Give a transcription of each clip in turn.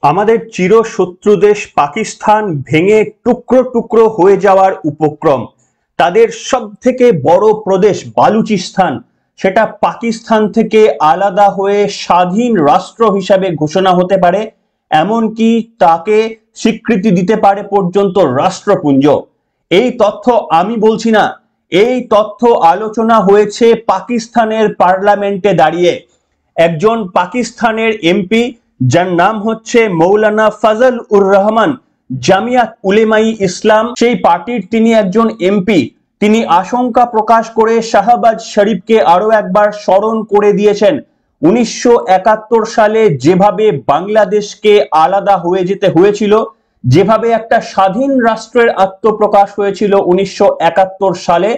আমাদের চিরশত্রু দেশ পাকিস্তান ভেঙে টুকরো টুকরো হয়ে যাওয়ার উপক্রম। তাদের সবথেকে বড় প্রদেশ বালুচিস্তান, সেটা পাকিস্তান থেকে আলাদা হয়ে স্বাধীন রাষ্ট্র হিসাবে ঘোষণা হতে পারে, এমনকি তাকে স্বীকৃতি দিতে পারে পর্যন্ত রাষ্ট্রপুঞ্জ। এই তথ্য আমি বলছি না, এই তথ্য আলোচনা হয়েছে পাকিস্তানের পার্লামেন্টে দাঁড়িয়ে। একজন পাকিস্তানের এমপি, যার নাম হচ্ছে মৌলানা ফজল উর রহমান, জামিয়াত উলেমাই ইসলাম সেই পার্টির তিনি একজন এমপি, তিনি আশঙ্কা প্রকাশ করে শাহবাজ শরীফকে আরো একবার স্মরণ করে দিয়েছেন 1971 সালে যেভাবে বাংলাদেশকে আলাদা হয়ে যেতে হয়েছিল, যেভাবে একটা স্বাধীন রাষ্ট্রের আত্মপ্রকাশ হয়েছিল 1971 সালে,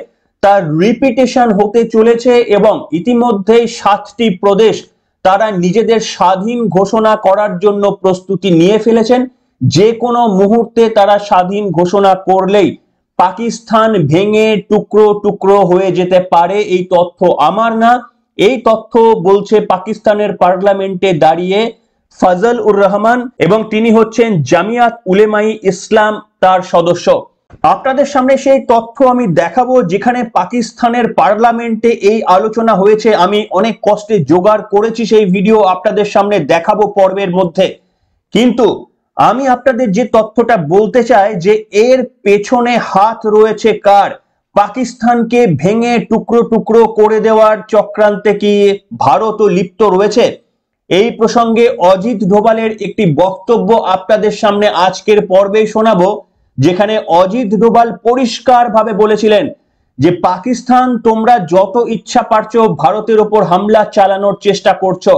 তার রিপিটেশন হতে চলেছে এবং ইতিমধ্যেই 7টি প্রদেশ তারা নিজেদের স্বাধীন ঘোষণা করার জন্য প্রস্তুতি নিয়ে ফেলেছেন। যে কোনো মুহূর্তে তারা স্বাধীন ঘোষণা করলেই পাকিস্তান ভেঙে টুকরো টুকরো হয়ে যেতে পারে। এই তথ্য আমার না, এই তথ্য বলছে পাকিস্তানের পার্লামেন্টে দাঁড়িয়ে ফজল উর রহমান, এবং তিনি হচ্ছেন জামিয়াত উলেমাই ইসলাম তার সদস্য। আপনাদের সামনে সেই তথ্য আমি দেখাবো, যেখানে পাকিস্তানের পার্লামেন্টে এই আলোচনা হয়েছে। আমি অনেক কষ্টে জোগাড় করেছি সেই ভিডিও, আপনাদের সামনে দেখাবো পর্বের মধ্যে। কিন্তু আমি আপনাদের যে তথ্যটা বলতে চাই, যে এর পেছনে হাত রয়েছে কার? পাকিস্তানকে ভেঙে টুকরো টুকরো করে দেওয়ার চক্রান্তে কি ভারতও লিপ্ত রয়েছে? এই প্রসঙ্গে অজিত ডোভালের একটি বক্তব্য আপনাদের সামনে আজকের পর্বে শোনাবো, যেখানে অজিত ডোভাল পরিষ্কারভাবে বলেছিলেন যে পাকিস্তান, তোমরা যত ইচ্ছা পারছো ভারতের উপর হামলা চালানোর চেষ্টা করছো,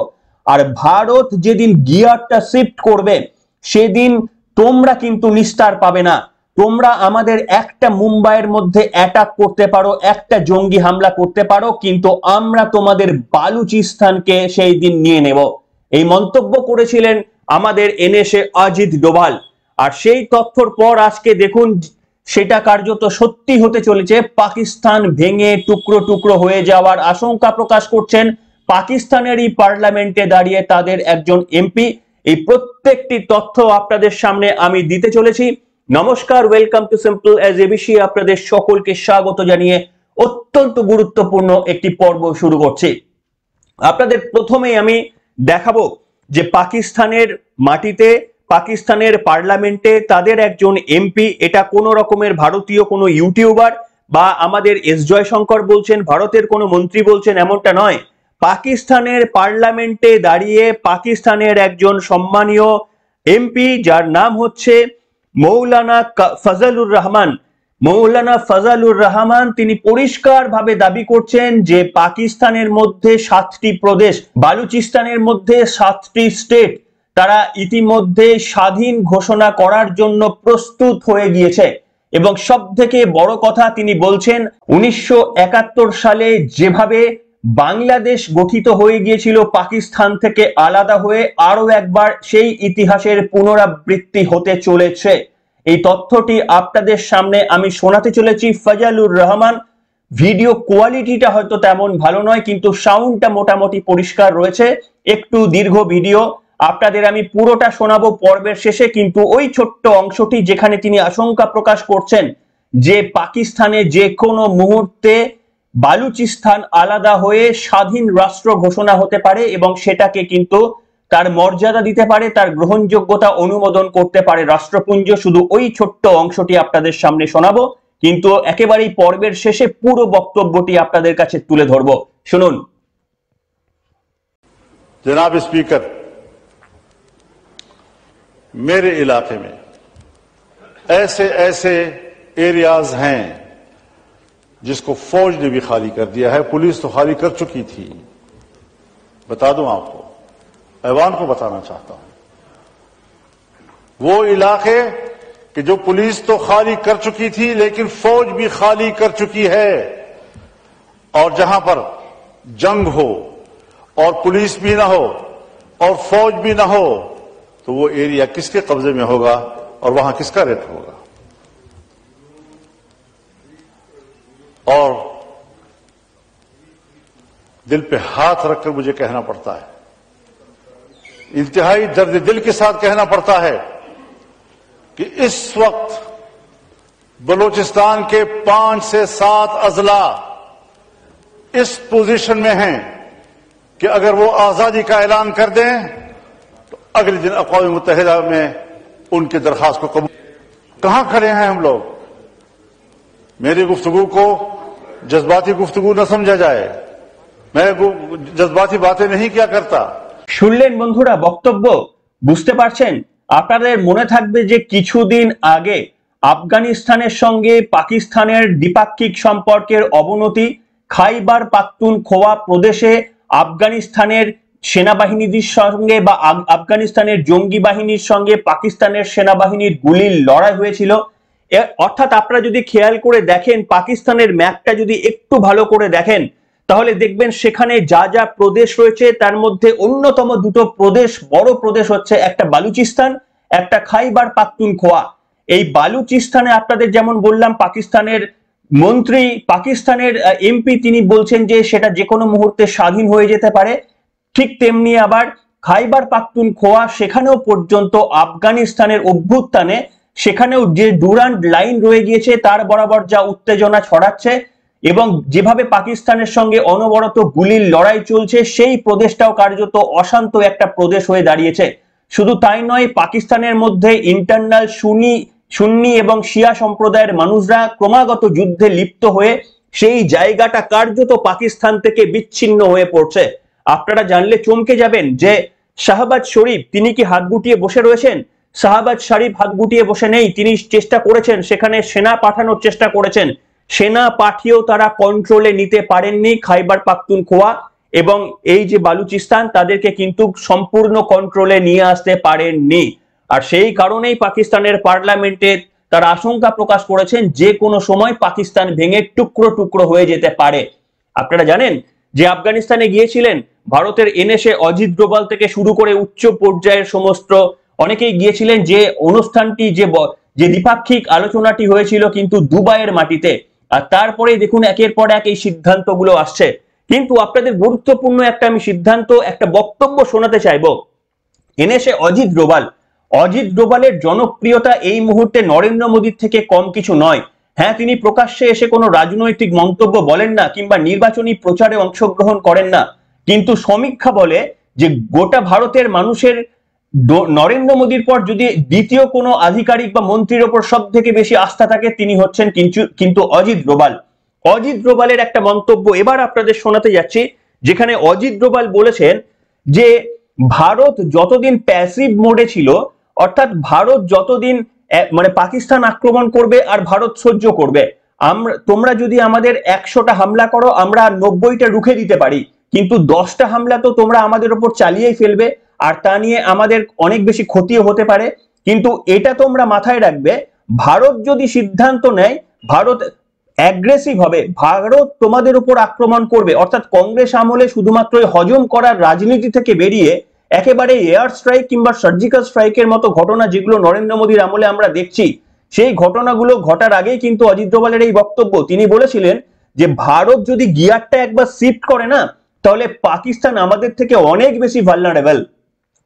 আর ভারত যেদিন গিয়ারটা শিফট করবে সেদিন তোমরা কিন্তু নিস্তার পাবে না। তোমরা আমাদের একটা মুম্বাইয়ের মধ্যে অ্যাটাক করতে পারো, একটা জঙ্গি হামলা করতে পারো, কিন্তু আমরা তোমাদের বালুচিস্তানকে সেই দিন নিয়ে নেব। এই মন্তব্য করেছিলেন আমাদের এনএসএ অজিত ডোভাল। আর সেই তথ্যর পর আজকে দেখুন সেটা কার্যত সত্যি হতে চলেছে। পাকিস্তান ভেঙে টুকরো টুকরো হয়ে যাওয়ার আশঙ্কা প্রকাশ করছেন পাকিস্তানেরই পার্লামেন্টে দাঁড়িয়ে তাদের একজন এমপি। এই প্রত্যেকটি তথ্য আপনাদের সামনে আমি দিতে চলেছি। নমস্কার, welcome to simple as ABC. আপনাদের সকলকে স্বাগত জানিয়ে অত্যন্ত গুরুত্বপূর্ণ একটি পর্ব শুরু করছি। আপনাদের প্রথমেই আমি দেখাবো যে পাকিস্তানের মাটিতে, পাকিস্তানের পার্লামেন্টে তাদের একজন এমপি, এটা কোন রকমের ভারতীয় কোনো ইউটিউবার বা আমাদের এস জয়শঙ্কর বলছেন ভারতের কোনো মন্ত্রী বলছেন এমনটা নয়। পাকিস্তানের পার্লামেন্টে দাঁড়িয়ে পাকিস্তানের একজন সম্মানীয় এমপি, যার নাম হচ্ছে মৌলানা ফজলুর রহমান, মৌলানা ফজলুর রহমান, তিনি পরিষ্কারভাবে দাবি করছেন যে পাকিস্তানের মধ্যে 7টি প্রদেশ, বালুচিস্তানের মধ্যে 7টি স্টেট, তারা ইতিমধ্যে স্বাধীন ঘোষণা করার জন্য প্রস্তুত হয়ে গিয়েছে। এবং সব থেকে বড় কথা, তিনি বলছেন 1971 সালে যেভাবে বাংলাদেশ গঠিত হয়ে গিয়েছিল পাকিস্তান থেকে আলাদা হয়ে, আরো একবার সেই ইতিহাসের পুনরাবৃত্তি হতে চলেছে। এই তথ্যটি আপনাদের সামনে আমি শোনাতে চলেছি। ফজলুর রহমান, ভিডিও কোয়ালিটিটা হয়তো তেমন ভালো নয়, কিন্তু সাউন্ডটা মোটামুটি পরিষ্কার রয়েছে। একটু দীর্ঘ ভিডিও, আপনাদের আমি পুরোটা শোনাবো পর্বের শেষে, কিন্তু ওই ছোট্ট অংশটি যেখানে তিনি আশঙ্কা প্রকাশ করছেন যে পাকিস্তানে যে কোনো মুহূর্তে বালুচিস্তান আলাদা হয়ে স্বাধীন রাষ্ট্র ঘোষণা হতে পারে এবং সেটাকে কিন্তু তার মর্যাদা দিতে পারে, তার গ্রহণযোগ্যতা অনুমোদন করতে পারে রাষ্ট্রপুঞ্জ। শুধু ওই ছোট্ট অংশটি আপনাদের সামনে শোনাবো, কিন্তু একেবারেই পর্বের শেষে পুরো বক্তব্যটি আপনাদের কাছে তুলে ধরবো। শুনুন। जनाब स्पीकर, मेरे इलाके में ऐसे ऐसे एरियाज हैं जिसको फौज ने भी खाली कर दिया है। पुलिस तो खाली कर चुकी थी। बता दूं आपको, ऐवान को बताना चाहता हूं, वो इलाके कि जो पुलिस तो खाली कर चुकी थी लेकिन फौज भी खाली कर चुकी है, और जहां पर जंग हो और पुलिस भी ना हो और फौज भी ना हो, तो वो एरिया किसके कब्जे में होगा और वहां किसका रेट होगा? और दिल पे हाथ रखकर मुझे कहना पड़ता है, इंतहाई दर्द दिल के साथ कहना पड़ता है कि इस वक्त बलूचिस्तान के 5 से 7 अजला इस पोजीशन में हैं कि अगर वो आजादी का ऐलान कर दें तो अगले दिन अक़वाम मुत्तहिदा में उनकी दरख्वास्त को कबूल। कहां खड़े हैं हम लोग? मेरी गुफ्तगू को जज्बाती गुफ्तगू न समझा जाए, मैं जज्बाती बातें नहीं किया करता। শুনলেন বন্ধুরা বক্তব্য, বুঝতে পারছেন? আপনাদের মনে থাকবে যে কিছুদিন আগে আফগানিস্তানের সঙ্গে পাকিস্তানের দ্বিপাক্ষিক সম্পর্কের অবনতি, খাইবার পাখতুনখোয়া প্রদেশে আফগানিস্তানের সেনাবাহিনীর সঙ্গে বা আফগানিস্তানের জঙ্গি বাহিনীর সঙ্গে পাকিস্তানের সেনাবাহিনীর গুলির লড়াই হয়েছিল। অর্থাৎ আপনারা যদি খেয়াল করে দেখেন, পাকিস্তানের ম্যাপটা যদি একটু ভালো করে দেখেন তাহলে দেখবেন সেখানে যা যা প্রদেশ রয়েছে তার মধ্যে অন্যতম দুটো প্রদেশ, বড় প্রদেশ হচ্ছে একটা বালুচিস্তান, একটা খাইবার পাখতুনখোয়া। এই বালুচিস্তানে আপনাদের যেমন বললাম পাকিস্তানের মন্ত্রী, পাকিস্তানের এমপি, তিনি বলছেন যে সেটা যে কোনো মুহূর্তে স্বাধীন হয়ে যেতে পারে। ঠিক তেমনি আবার খাইবার পাখতুনখোয়া, সেখানেও পর্যন্ত আফগানিস্তানের অভ্যুত্থানে সেখানেও যে ডুরান্ড লাইন রয়ে গিয়েছে তার বরাবর যা উত্তেজনা ছড়াচ্ছে এবং যেভাবে পাকিস্তানের সঙ্গে অনবরত গুলির লড়াই চলছে, সেই প্রদেশটাও কার্যত অশান্ত একটা প্রদেশ হয়ে দাঁড়িয়েছে। শুধু তাই নয়, পাকিস্তানের মধ্যে ইন্টারনাল সুন্নি এবং শিয়া সম্প্রদায়ের মানুষরা ক্রমাগত যুদ্ধে লিপ্ত হয়ে সেই জায়গাটা কার্যত পাকিস্তান থেকে বিচ্ছিন্ন হয়ে পড়ছে। আপনারা জানলে চমকে যাবেন যে শাহবাজ শরীফ তিনি কি হাত গুটিয়ে বসে রয়েছেন? শাহবাজ শরীফ হাত গুটিয়ে বসে নেই, তিনি চেষ্টা করেছেন, সেখানে সেনা পাঠানোর চেষ্টা করেছেন, সেনা পাঠিয়েও তারা কন্ট্রোলে নিতে পারেননি খাইবার পাখতুনখোয়া এবং এই যে বালুচিস্তান, তাদেরকে কিন্তু সম্পূর্ণ কন্ট্রোলে নিয়ে আসতে পারেননি। আর সেই কারণেই পাকিস্তানের পার্লামেন্টে তারা আশঙ্কা প্রকাশ করেছেন যে কোনো সময় পাকিস্তান ভেঙে টুকরো টুকরো হয়ে যেতে পারে। আপনারা জানেন যে আফগানিস্তানে গিয়েছিলেন ভারতের এনএসএ অজিত ডোভাল থেকে শুরু করে উচ্চ পর্যায়ের সমস্ত অনেকেই গিয়েছিলেন, যে অনুষ্ঠানটি যে দ্বিপাক্ষিক আলোচনাটি হয়েছিল কিন্তু দুবাইয়ের মাটিতে। আর তারপরে দেখুন একের পর এক এই সিদ্ধান্তগুলো আসছে। কিন্তু আপনাদের গুরুত্বপূর্ণ আমি একটা বক্তব্য শোনাতে চাইবো। এনএসএ অজিত ডোভালের জনপ্রিয়তা এই মুহূর্তে নরেন্দ্র মোদীর থেকে কম কিছু নয়। হ্যাঁ, তিনি প্রকাশ্যে এসে কোনো রাজনৈতিক মন্তব্য বলেন না কিংবা নির্বাচনী প্রচারে অংশগ্রহণ করেন না, কিন্তু সমীক্ষা বলে যে গোটা ভারতের মানুষের নরেন্দ্র মোদীর পর যদি দ্বিতীয় কোনো আধিকারিক বা মন্ত্রীর ওপর সব থেকে বেশি আস্থা থাকে তিনি হচ্ছেন কিন্তু অজিত ডোভালের একটা মন্তব্য এবার আপনাদের শোনাতে যাচ্ছি, যেখানে অজিত ডোভাল বলেছেন যে ভারত যতদিন প্যাসিভ মোডে ছিল, অর্থাৎ ভারত যতদিন মানে পাকিস্তান আক্রমণ করবে আর ভারত সহ্য করবে, তোমরা যদি আমাদের 100টা হামলা করো আমরা 90টা রুখে দিতে পারি, কিন্তু 10টা হামলা তো তোমরা আমাদের উপর চালিয়েই ফেলবে আর তা নিয়ে আমাদের অনেক বেশি ক্ষতিও হতে পারে। কিন্তু এটা তোমরা মাথায় রাখবে, ভারত যদি সিদ্ধান্ত নেয়, ভারত অ্যাগ্রেসিভ হবে, ভারত তোমাদের উপর আক্রমণ করবে। অর্থাৎ কংগ্রেস আমলে শুধুমাত্র হজম করার রাজনীতি থেকে বেরিয়ে একেবারে এয়ার স্ট্রাইক কিংবা সার্জিক্যাল স্ট্রাইকের মতো ঘটনা যেগুলো নরেন্দ্র মোদীর আমলে আমরা দেখছি, সেই ঘটনাগুলো ঘটার আগেই কিন্তু অজিত ডোভালের এই বক্তব্য। তিনি বলেছিলেন যে ভারত যদি গিয়ারটা একবার শিফট করে না, তাহলে পাকিস্তান আমাদের থেকে অনেক বেশি ভালনারেবল।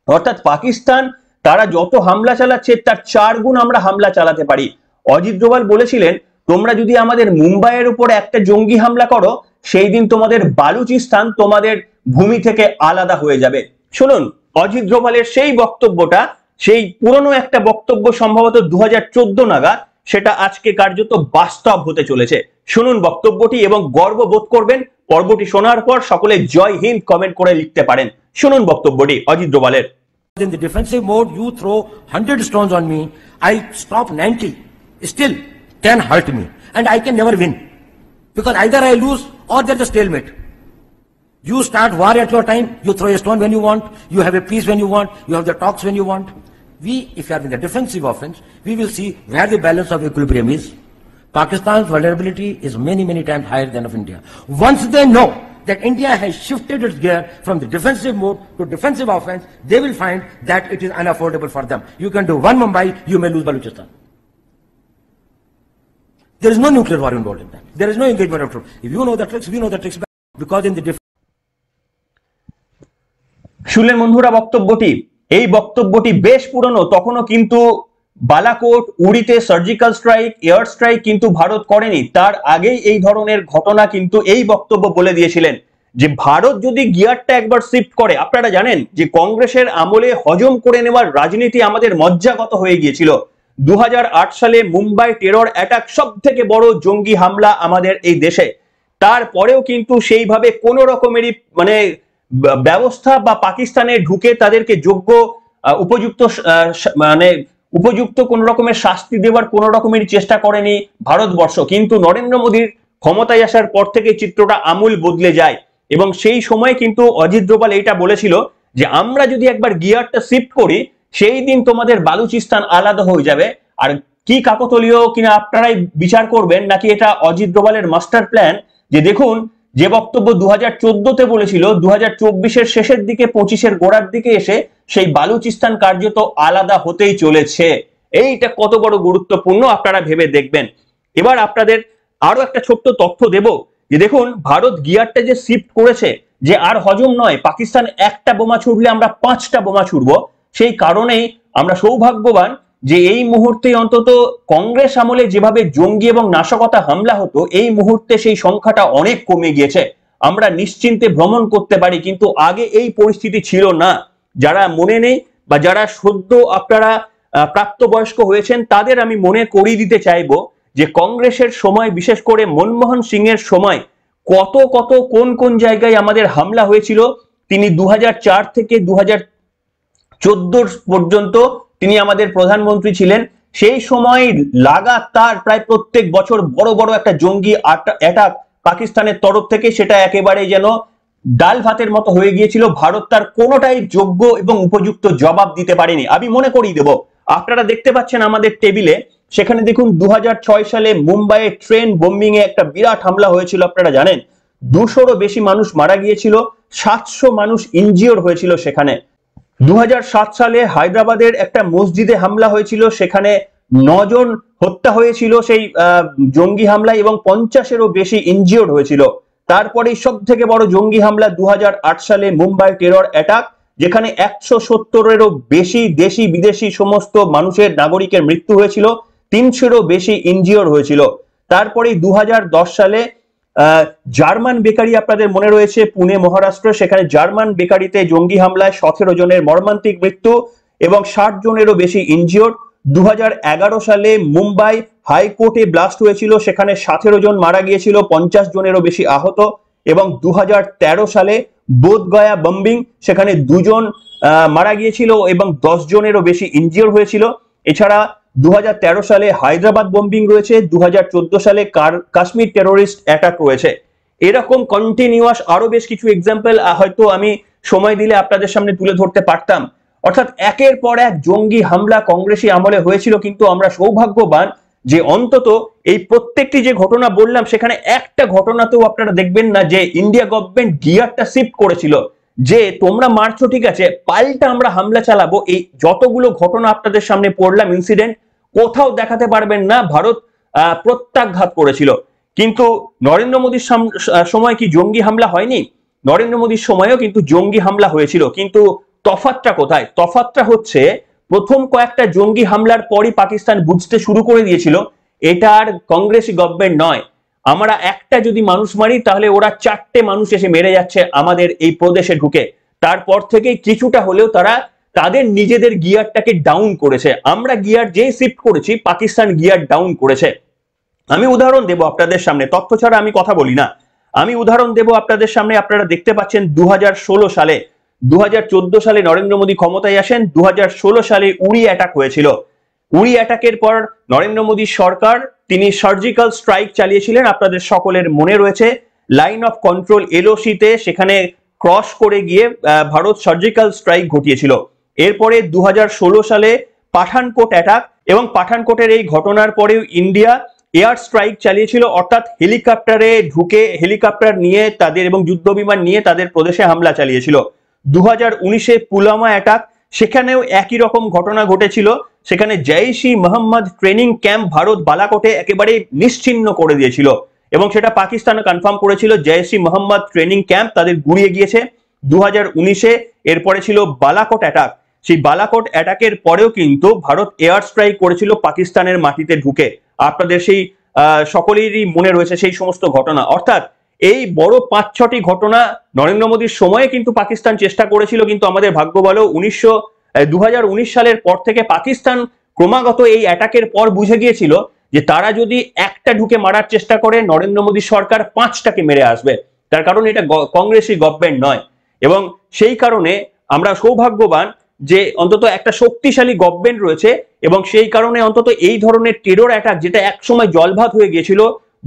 অর্থাৎ পাকিস্তান তারা যত হামলা চালাচ্ছে তার 4 গুণ আমরা হামলা চালাতে পারি। অজিত ডোভাল বলেছিলেন তোমরা যদি আমাদের মুম্বাইয়ের উপর একটা জঙ্গি হামলা করো, সেই দিন তোমাদের বালুচিস্তান তোমাদের ভূমি থেকে আলাদা হয়ে যাবে। শুনুন অজিত ডোভালের সেই বক্তব্যটা, সেই পুরনো একটা বক্তব্য সম্ভবত 2014 নাগাদ, সেটা আজকে কার্যত বাস্তব হতে চলেছে। শুনুন বক্তব্যটি এবং গর্ববোধ করবেন। পর্বটি শোনার পর সকলে জয় হিন্দ কমেন্ট করে লিখতে পারেন। শুনুন বক্তব্যটি Ajit ডোভালের। In the defensive mode, you throw 100 stones on me, I stop 90. Still, 10 hurt me, and I can never win. Because either I lose or there's a stalemate. You start war at your time, you throw a stone when you want, you have a peace when you want, you have the talks when you want. We, if you are in the defensive offense, we will see where the balance of equilibrium is. Pakistan's vulnerability is many, many times higher than of India. Once they know that India has shifted its gear from the defensive mode to defensive offense, they will find that it is unaffordable for them. You can do one Mumbai, you may lose Balochistan. There is no nuclear war involved in that. There is no engagement of troops. If you know the tricks, we know the tricks, because in the শুনলেন বন্ধুরা বক্তব্যটি। এই বক্তব্যটি বেশ পুরনো, তখনও কিন্তু বালাকোট, উড়িতে সার্জিক্যাল স্ট্রাইক, এয়ার স্ট্রাইক কিন্তু ভারত করেনি। তার আগেই এই ধরনের ঘটনা কিন্তু এই বক্তব্য বলে দিয়েছিলেন যে ভারত যদি গিয়ারটা একবার শিফট করে, আপনারা জানেন যে কংগ্রেসের আমলে হজম করে নেওয়ার রাজনীতি আমাদের মজ্জাগত হয়ে গিয়েছিল। 2008 সালে মুম্বাই টেরর অ্যাটাক সব থেকে বড় জঙ্গি হামলা আমাদের এই দেশে। তারপরেও কিন্তু সেইভাবে কোনো রকমেরই মানে ব্যবস্থা বা পাকিস্তানে ঢুকে তাদেরকে যোগ্য উপযুক্ত কোন রকমের শাস্তি দেওয়ার কোন রকমের চেষ্টা করেনি ভারতবর্ষ। কিন্তু নরেন্দ্র মোদীর ক্ষমতায় আসার পর থেকে চিত্রটা আমূল বদলে যায় এবং সেই সময় কিন্তু অজিত ডোভাল এইটা বলেছিল যে আমরা যদি একবার গিয়ারটা শিফট করি সেই দিন তোমাদের বালুচিস্তান আলাদা হয়ে যাবে। আর কি কাকতালীয় কিনা আপনারাই বিচার করবেন, নাকি এটা অজিত ডোভালের মাস্টার প্ল্যান। যে দেখুন, যে বক্তব্য 2014-তে বলেছিল, 2024-এর শেষের দিকে 25-এর গোড়ার দিকে এসে সেই বালুচিস্তান কার্যত আলাদা হতেই চলেছে। এইটা কত বড় গুরুত্বপূর্ণ আপনারা ভেবে দেখবেন। এবার আপনাদের আরো একটা ছোট্ট তথ্য দেব যে দেখুন, ভারত গিয়ারটা যে শিফট করেছে, যে আর হজম নয় পাকিস্তান একটা বোমা ছুড়লে আমরা 5টা বোমা ছুড়বো, সেই কারণেই আমরা সৌভাগ্যবান যে এই মুহূর্তে অন্তত কংগ্রেস আমলে যেভাবে জঙ্গি এবং নাশকতা হামলা হতো, এই মুহূর্তে সেই সংখ্যাটা অনেক কমে গিয়েছে, আমরা নিশ্চিন্তে ভ্রমণ করতে পারি। কিন্তু আগে এই পরিস্থিতি ছিল না। যারা মনে নেই বা যারা সদ্য আপনারা প্রাপ্তবয়স্ক হয়েছেন তাদের আমি মনে করিয়ে দিতে চাইবো যে কংগ্রেসের সময়, বিশেষ করে মনমোহন সিং এর সময় কত কত কোন কোন জায়গায় আমাদের হামলা হয়েছিল। তিনি 2004 থেকে 2014 পর্যন্ত তিনি আমাদের প্রধানমন্ত্রী ছিলেন। সেই সময় লাগাতার প্রায় প্রত্যেক বছর বড় বড় একটা জঙ্গি অ্যাটাক পাকিস্তানের তরফ থেকে, সেটা একেবারে যেন ডাল ভাতের মতো হয়ে গিয়েছিল। ভারত তার কোনোটাই যোগ্য এবং উপযুক্ত জবাব দিতে পারেনি। আমি মনে করিয়ে দেব, আপনারা দেখতে পাচ্ছেন আমাদের টেবিলে, সেখানে দেখুন 2006 সালে মুম্বাইয়ে ট্রেন বোম্বিং এ একটা বিরাট হামলা হয়েছিল। আপনারা জানেন 200-রও বেশি মানুষ মারা গিয়েছিল, 700 মানুষ ইনজিওর হয়েছিল সেখানে। 2007 সালে হায়দ্রাবাদের একটা মসজিদে হামলা হয়েছিল, সেখানে 9 জন হত্যা হয়েছিল সেই জঙ্গি হামলায় এবং 50-এরও বেশি ইনজিওর হয়েছিল। তারপরে সব থেকে বড় জঙ্গি হামলা 2008 সালে মুম্বাই টেরর অ্যাটাক, যেখানে 170-এরও বেশি দেশি বিদেশি সমস্ত মানুষের নাগরিকের মৃত্যু হয়েছিল, 300-এরও বেশি ইনজিওর হয়েছিল। তারপরে 2010 সালে জার্মান বেকারি, আপনাদের মনে রয়েছে পুনে মহারাষ্ট্র, সেখানে জার্মান বেকারিতে জঙ্গি হামলায় 17 জনের মর্মান্তিক মৃত্যু এবং 60 জনেরও বেশি ইনজিওর। 2011 সালে মুম্বাই হাইকোর্টে ব্লাস্ট হয়েছিল, সেখানে 17 জন মারা গিয়েছিল, 50 জনেরও বেশি আহত। এবং 2013 সালে বোধগয়া বম্বিং, সেখানে 2 জন মারা গিয়েছিল এবং 10 জনেরও বেশি ইনজিওর হয়েছিল। এছাড়া 2013 সালে হায়দ্রাবাদ বোম্বিং রয়েছে, 2014 সালে কাশ্মীর টেরোরিস্ট অ্যাটাক রয়েছে। এরকম কন্টিনিউয়াস আরো বেশ কিছু এক্সাম্পল হয়তো আমি সময় দিলে আপনাদের সামনে তুলে ধরতে পারতাম। অর্থাৎ একের পর এক জঙ্গি হামলা কংগ্রেসী আমলে হয়েছিল, কিন্তু আমরা সৌভাগ্যবান যে অন্তত এই প্রত্যেকটি যে ঘটনা বললাম সেখানে একটা ঘটনাতেও আপনারা দেখবেন না যে ইন্ডিয়া গভর্নমেন্ট গিয়ারটা শিফট করেছিল, যে তোমরা মারছো ঠিক আছে, পাল্টা আমরা হামলা চালাবো। এই যতগুলো ঘটনা আপনাদের সামনে পড়লাম ইনসিডেন্ট, কোথাও দেখাতে পারবেন না ভারত প্রত্যাঘাত করেছিল। কিন্তু নরেন্দ্র মোদীর সময় কি জঙ্গি হামলা হয়নি? নরেন্দ্র মোদীর সময়ও কিন্তু জঙ্গি হামলা হয়েছিল, কিন্তু তফাৎটা কোথায়? তফাৎটা হচ্ছে প্রথম কয়েকটা জঙ্গি হামলার পরই পাকিস্তান বুঝতে শুরু করে দিয়েছিল এটা আর কংগ্রেসি গভর্নমেন্ট নয়, আমরা একটা যদি মানুষ মারি তাহলে ওরা 4টে মানুষ এসে মেরে যাচ্ছে আমাদের এই প্রদেশে ঢুকে। তারপর থেকে কিছুটা হলেও তারা তাদের নিজেদের গিয়ারটাকে ডাউন করেছে। আমরা গিয়ার যেই শিফট করেছি, পাকিস্তান গিয়ার ডাউন করেছে। আমি উদাহরণ দেব আপনাদের সামনে, তথ্য ছাড়া আমি কথা বলি না। আমি উদাহরণ দেব আপনাদের সামনে। আপনারা দেখতে পাচ্ছেন 2016 সালে, 2014 সালে নরেন্দ্র মোদী ক্ষমতায় আসেন, 2016 সালে উড়ি অ্যাটাক হয়েছিল। উড়ি অ্যাটাকের পর নরেন্দ্র মোদী সরকার তিনি সার্জিক্যাল স্ট্রাইক চালিয়েছিলেন, আপনাদের সকলের মনে রয়েছে। লাইন অফ কন্ট্রোল এলওসিতে সেখানে ক্রস করে গিয়ে ভারত সার্জিক্যাল স্ট্রাইক ঘটিয়েছিল। এরপরে 2016 সালে পাঠানকোট অ্যাটাক, এবং পাঠানকোটের এই ঘটনার পরেও ইন্ডিয়া এয়ার স্ট্রাইক চালিয়েছিল, অর্থাৎ হেলিকপ্টারে ঢুকে হেলিকপ্টার নিয়ে তাদের এবং যুদ্ধ বিমান নিয়ে তাদের প্রদেশে হামলা চালিয়েছিল। 2019-এ পুলওয়ামা অ্যাটাক, সেখানেও একই রকম ঘটনা ঘটেছিল। সেখানে জৈশ-ই মোহাম্মদ ট্রেনিং ক্যাম্প ভারত বালাকোটে একেবারে নিশ্চিহ্ন করে দিয়েছিল এবং সেটা পাকিস্তানে কনফার্ম করেছিল জৈশ-ই মোহাম্মদ ট্রেনিং ক্যাম্প তাদের গুড়িয়ে গিয়েছে 2019-এ। এরপরে ছিল বালাকোট অ্যাটাক, সেই বালাকোট অ্যাটাকের পরেও কিন্তু ভারত এয়ার স্ট্রাইক করেছিল পাকিস্তানের মাটিতে ঢুকে। আপনাদের সেই সকলেরই মনে রয়েছে সেই সমস্ত ঘটনা। অর্থাৎ এই বড় 5-6টি ঘটনা নরেন্দ্র মোদীর সময়ে কিন্তু পাকিস্তান চেষ্টা করেছিল, কিন্তু আমাদের ভাগ্য ভালো 2019 সালের পর থেকে পাকিস্তান ক্রমাগত এই অ্যাটাকের পর বুঝে গিয়েছিল যে তারা যদি একটা ঢুকে মারার চেষ্টা করে নরেন্দ্র মোদী সরকার 5টাকে মেরে আসবে। তার কারণ এটা কংগ্রেসি গভর্নমেন্ট নয়, এবং সেই কারণে আমরা সৌভাগ্যবান যে অন্তত একটা শক্তিশালী গভর্নমেন্ট রয়েছে, এবং সেই কারণে অন্তত এই ধরনের টেরর অ্যাটাক যেটা একসময় জলভাত হয়ে গিয়েছিল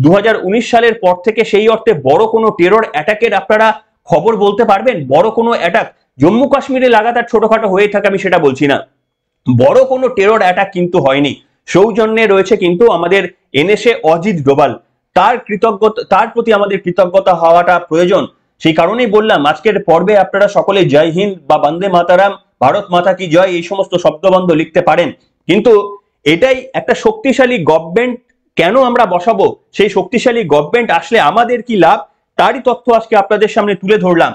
2019 সালের পর থেকে, সেই অর্থে বড় কোনো টেরর অ্যাটাকের আপনারা খবর বলতে পারবেন? বড় কোনো অ্যাটাক জম্মু কাশ্মীরে লাগাতার ছোটখাটো হয়ে থাকে আমি সেটা বলছি না, বড় কোনো টেরর অ্যাটাক কিন্তু হয়নি। সৌজন্যে রয়েছে কিন্তু আমাদের এনএসএ অজিত ডোভাল, তার প্রতি আমাদের কৃতজ্ঞতা হওয়াটা প্রয়োজন। সেই কারণেই বললাম আজকের পর্বে আপনারা সকলে জয় হিন্দ বা বন্দে মাতারাম, ভারত মাতা কি জয় এই সমস্ত শব্দবন্ধ লিখতে পারেন, কিন্তু এটাই একটা শক্তিশালী গভর্নমেন্ট কেন আমরা বসাবো, সেই শক্তিশালী গভর্নমেন্ট আসলে আমাদের কি লাভ, তারই তথ্য আজকে আপনাদের সামনে তুলে ধরলাম।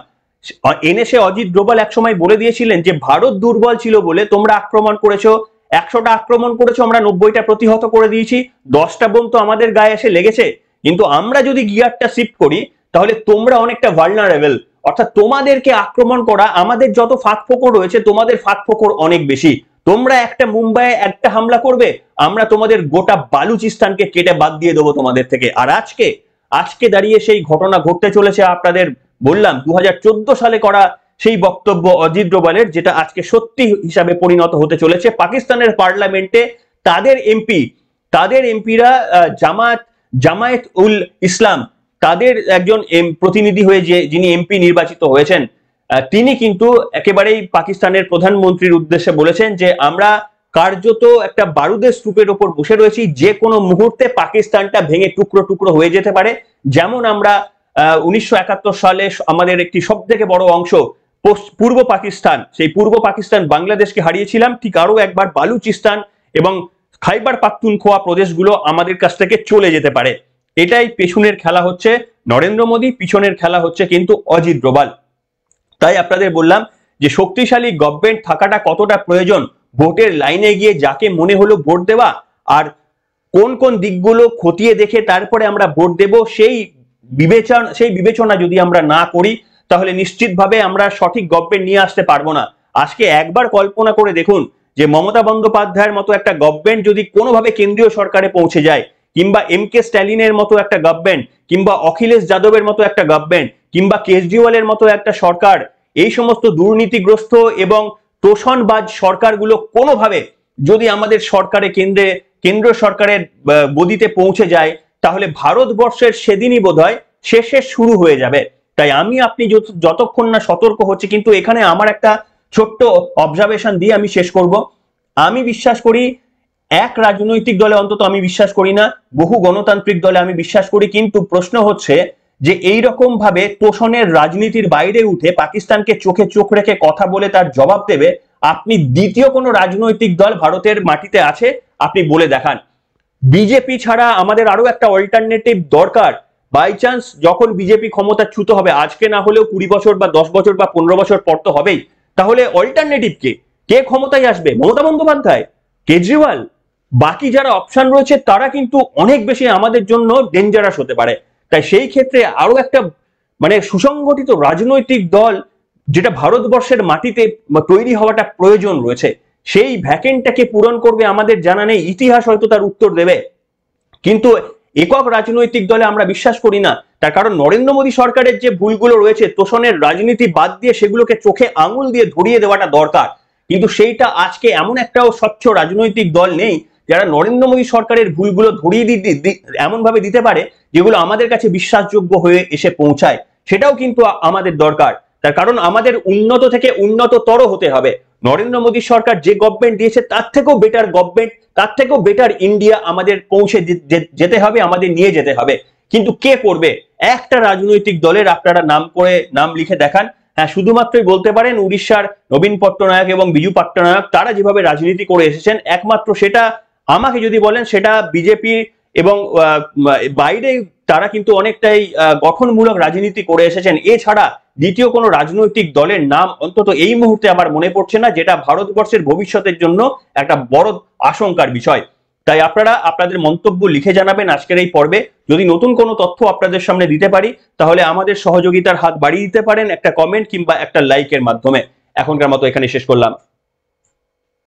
এনএসএ অজিত ডোভাল একসময় বলে দিয়েছিলেন যে ভারত দুর্বল ছিল বলে তোমরা আক্রমণ করেছো, 100টা আক্রমণ করেছো, আমরা 90টা প্রতিহত করে দিয়েছি, 10টা বোম তো আমাদের গায়ে এসে লেগেছে, কিন্তু আমরা যদি গিয়ারটা শিফট করি তাহলে তোমরা অনেকটা ভালনারেবল, অর্থাৎ তোমাদেরকে আক্রমণ করা, আমাদের যত ফাঁক ফোকর রয়েছে তোমাদের ফাঁক ফোকর অনেক বেশি। তোমরা একটা মুম্বাইয়ে একটা হামলা করবে, আমরা তোমাদের গোটা বালুচিস্তানকে কেটে বাদ দিয়ে দেবো তোমাদের থেকে। আর আজকে দাঁড়িয়ে সেই ঘটনা ঘটতে চলেছে। আপনাদের বললাম 2014 সালে করা সেই বক্তব্য অজিত ডোভালের, যেটা আজকে সত্যি হিসাবে পরিণত হতে চলেছে। পাকিস্তানের পার্লামেন্টে তাদের এমপিরা জামায়াত উল ইসলাম, তাদের একজন প্রতিনিধি হয়ে যিনি এমপি নির্বাচিত হয়েছেন, তিনি কিন্তু একেবারেই পাকিস্তানের প্রধানমন্ত্রীর উদ্দেশ্যে বলেছেন যে আমরা কার্যত একটা বারুদের স্তূপের ওপর বসে রয়েছি, যে কোনো মুহূর্তে পাকিস্তানটা ভেঙে টুকরো টুকরো হয়ে যেতে পারে। যেমন আমরা 1971 সালে আমাদের একটি সব থেকে বড় অংশ পূর্ব পাকিস্তান, সেই পূর্ব পাকিস্তান বাংলাদেশকে হারিয়েছিলাম, ঠিক আরো একবার বালুচিস্তান এবং খাইবার পাখতুনখোয়া প্রদেশগুলো আমাদের কাছ থেকে চলে যেতে পারে। এটাই পেছনের খেলা হচ্ছে নরেন্দ্র মোদী, পিছনের খেলা হচ্ছে কিন্তু অজিত ডোভাল। তাই আপনাদের বললাম যে শক্তিশালী গভর্নমেন্ট থাকাটা কতটা প্রয়োজন, ভোটের লাইনে গিয়ে যাকে মনে হলো ভোট দেওয়া, আর কোন কোন দিকগুলো খতিয়ে দেখে তারপরে আমরা ভোট দেব, সেই বিবেচনা যদি আমরা না করি তাহলে নিশ্চিতভাবে আমরা সঠিক গভর্নমেন্ট নিয়ে আসতে পারবো না। আজকে একবার কল্পনা করে দেখুন যে মমতা বন্দ্যোপাধ্যায়ের মতো একটা গভর্নমেন্ট যদি কোনোভাবে কেন্দ্রীয় সরকারে পৌঁছে যায়, কিংবা এমকে স্ট্যালিনের মতো একটা গভর্নমেন্ট, কিংবা অখিলেশ যাদবের মতো একটা গভর্নমেন্ট, কিংবা কেজরিওয়ালের মতো একটা সরকার, এই সমস্ত দুর্নীতিগ্রস্ত এবং তোষণবাজ সরকারগুলো কোনোভাবে যদি আমাদের কেন্দ্র সরকারের গদিতে পৌঁছে যায়, তাহলে ভারতবর্ষের সেদিনই বোধহয় শেষের শুরু হয়ে যাবে। তাই আপনি যতক্ষণ না সতর্ক হচ্ছে, কিন্তু এখানে আমার একটা ছোট্ট অবজারভেশন দিয়ে আমি শেষ করব। আমি বিশ্বাস করি এক রাজনৈতিক দলে অন্তত আমি বিশ্বাস করি না, বহু গণতান্ত্রিক দলে আমি বিশ্বাস করি, কিন্তু প্রশ্ন হচ্ছে যে এই রকম ভাবে তোষণের রাজনীতির বাইরে উঠে পাকিস্তানকে চোখে চোখ রেখে কথা বলে তার জবাব দেবে আপনি দ্বিতীয় কোনো রাজনৈতিক দল ভারতের মাটিতে আছে? আপনি বলে দেখান। বিজেপি ছাড়া আমাদের আরো একটা অল্টারনেটিভ দরকার। বাই চান্স যখন বিজেপি ক্ষমতাচ্যুত হবে, আজকে না হলেও 20 বছর বা 10 বছর বা 15 বছর পর তো হবেই, তাহলে অল্টারনেটিভ কে ক্ষমতায় আসবে? মমতা বন্দ্যোপাধ্যায়, কেজরিওয়াল? বাকি যারা অপশন রয়েছে তারা কিন্তু অনেক বেশি আমাদের জন্য ডেঞ্জারাস হতে পারে। তাই সেই ক্ষেত্রে আরো একটা সুসংগঠিত রাজনৈতিক দল যেটা ভারতবর্ষের মাটিতে তৈরি হওয়াটা প্রয়োজন রয়েছে। সেই ভ্যাকেন্টটাকে পূরণ করবে আমাদের জানা নেই, ইতিহাস হয়তো তার উত্তর দেবে, কিন্তু একক রাজনৈতিক দলে আমরা বিশ্বাস করি না। তার কারণ নরেন্দ্র মোদী সরকারের যে ভুলগুলো রয়েছে তোষণের রাজনীতি বাদ দিয়ে সেগুলোকে চোখে আঙুল দিয়ে ধরিয়ে দেওয়াটা দরকার, কিন্তু সেইটা আজকে এমন একটাও স্বচ্ছ রাজনৈতিক দল নেই যারা নরেন্দ্র মোদী সরকারের ভুলগুলো ধরিয়ে এমন ভাবে দিতে পারে যেগুলো আমাদের কাছে বিশ্বাসযোগ্য হয়ে এসে পৌঁছায়। সেটাও কিন্তু আমাদের দরকার। তার কারণ আমাদের উন্নত থেকে উন্নততর হতে হবে। নরেন্দ্র মোদী সরকার যে গভর্নমেন্ট দিয়েছে তার থেকেও বেটার গভর্নমেন্ট, তার থেকেও বেটার ইন্ডিয়া আমাদের পৌঁছে যেতে হবে, আমাদের নিয়ে যেতে হবে। কিন্তু কে করবে? একটা রাজনৈতিক দলের আপনারা নাম লিখে দেখান। হ্যাঁ, শুধুমাত্রই বলতে পারেন উড়িষ্যার নবীন পট্টনায়ক এবং বিজু পট্টনায়ক, তারা যেভাবে রাজনীতি করে এসেছেন, একমাত্র সেটা আমাকে যদি বলেন সেটা বিজেপি এবং বাইরে তারা কিন্তু অনেকটাই গঠনমূলক রাজনীতি করে এসেছেন। এছাড়া দ্বিতীয় কোনো রাজনৈতিক দলের নাম অন্তত এই মুহূর্তে আমার মনে পড়ছে না, যেটা ভারতবর্ষের ভবিষ্যতের জন্য একটা বড় আশঙ্কার বিষয়। তাই আপনারা আপনাদের মন্তব্য লিখে জানাবেন আজকের এই পর্বে। যদি নতুন কোনো তথ্য আপনাদের সামনে দিতে পারি তাহলে আমাদের সহযোগিতার হাত বাড়িয়ে দিতে পারেন একটা কমেন্ট কিংবা একটা লাইকের মাধ্যমে। এখনকার মতো এখানে শেষ করলাম।